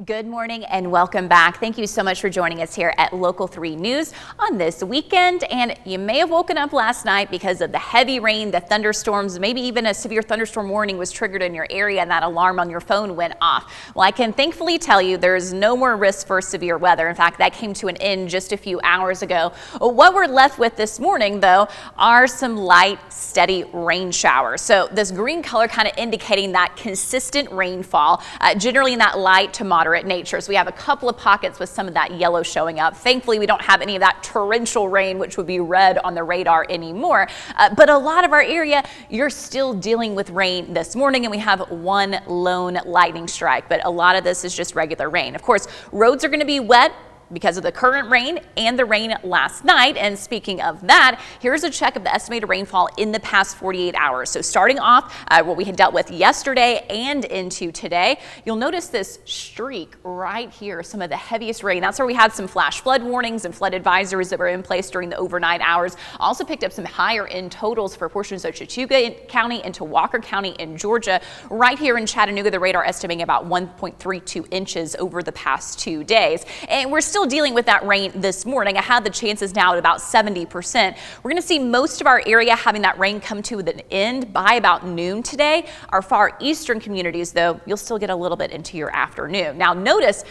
Good morning and welcome back. Thank you so much for joining us here at Local 3 News on this weekend. And you may have woken up last night because of the heavy rain, the thunderstorms, maybe even a severe thunderstorm warning was triggered in your area and that alarm on your phone went off. Well, I can thankfully tell you there's no more risk for severe weather. In fact, that came to an end just a few hours ago. What we're left with this morning, though, are some light, steady rain showers. So this green color kind of indicating that consistent rainfall, generally in that light to moderate nature. So we have a couple of pockets with some of that yellow showing up. Thankfully, we don't have any of that torrential rain, which would be red on the radar anymore. But a lot of our area, you're still dealing with rain this morning, and we have one lone lightning strike. But a lot of this is just regular rain. Of course, roads are going to be wet because of the current rain and the rain last night. And speaking of that, here's a check of the estimated rainfall in the past 48 hours. So starting off what we had dealt with yesterday and into today, you'll notice this streak right here, some of the heaviest rain. That's where we had some flash flood warnings and flood advisories that were in place during the overnight hours. Also picked up some higher end totals for portions of Chattooga County into Walker County in Georgia. Right here in Chattanooga, the radar estimating about 1.32 inches over the past 2 days. And we're still dealing with that rain this morning. I had the chances now at about 70%. We're going to see most of our area having that rain come to an end by about noon today. Our far eastern communities, though, you'll still get a little bit into your afternoon. Now notice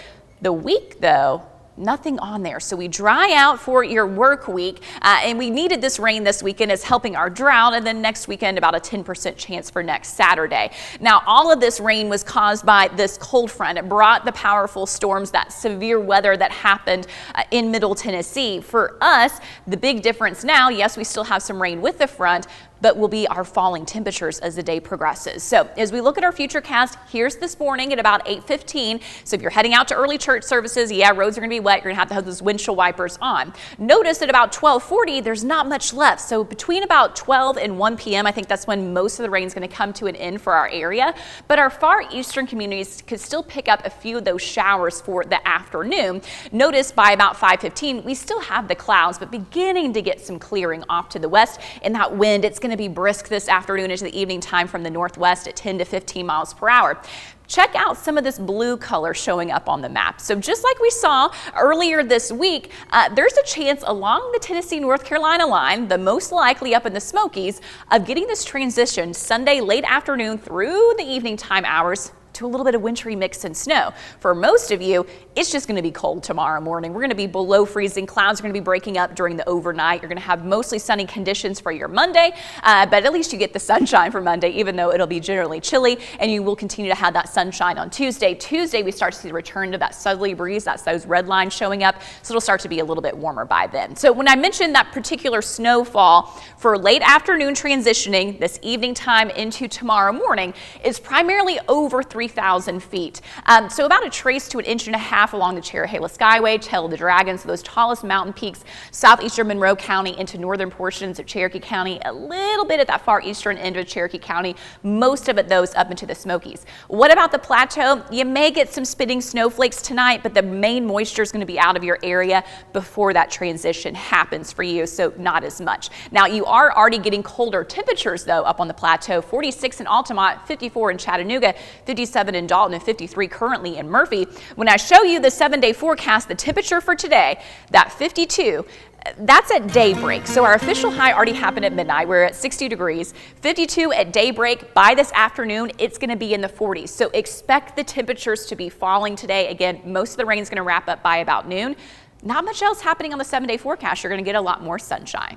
the week, though, nothing on there. So we dry out for your work week, and we needed this rain this weekend as helping our drought, and then next weekend about a 10% chance for next Saturday. Now all of this rain was caused by this cold front. It brought the powerful storms, that severe weather that happened in Middle Tennessee. For us, the big difference now, yes, we still have some rain with the front, but will be our falling temperatures as the day progresses. So as we look at our future cast, here's this morning at about 8:15. So if you're heading out to early church services, yeah, roads are going to be wet. You're going to have those windshield wipers on. Notice at about 12:40, there's not much left. So between about 12 and 1 p.m., I think that's when most of the rain is going to come to an end for our area. But our far eastern communities could still pick up a few of those showers for the afternoon. Notice by about 5:15, we still have the clouds, but beginning to get some clearing off to the west. And that wind, it's going to be brisk this afternoon into the evening time from the northwest at 10 to 15 miles per hour. Check out some of this blue color showing up on the map. So just like we saw earlier this week, there's a chance along the Tennessee-North Carolina line, the most likely up in the Smokies, of getting this transition Sunday late afternoon through the evening time hours to a little bit of wintry mix and snow. For most of you, it's just going to be cold tomorrow morning. We're going to be below freezing. Clouds are going to be breaking up during the overnight. You're going to have mostly sunny conditions for your Monday, but at least you get the sunshine for Monday, even though it'll be generally chilly, and you will continue to have that sunshine on Tuesday. Tuesday, we start to see the return of that southerly breeze. That's those red lines showing up, so it'll start to be a little bit warmer by then. So when I mentioned that particular snowfall for late afternoon transitioning this evening time into tomorrow morning, is primarily over 3,000 feet. So about a trace to an inch and a half along the Cherry-Hale Skyway, Tail of the Dragon, so those tallest mountain peaks, southeastern Monroe County into northern portions of Cherokee County, a little bit at that far eastern end of Cherokee County, most of it those up into the Smokies. What about the plateau? You may get some spitting snowflakes tonight, but the main moisture is going to be out of your area before that transition happens for you, so not as much. Now you are already getting colder temperatures though up on the plateau, 46 in Altamont, 54 in Chattanooga, 57 in Dalton, and 53 currently in Murphy. When I show you the 7-day forecast, the temperature for today, that 52, that's at daybreak. So our official high already happened at midnight. We're at 60 degrees, 52 at daybreak. By this afternoon, it's going to be in the 40s. So expect the temperatures to be falling today. Again, most of the rain is going to wrap up by about noon. Not much else happening on the 7-day forecast. You're going to get a lot more sunshine.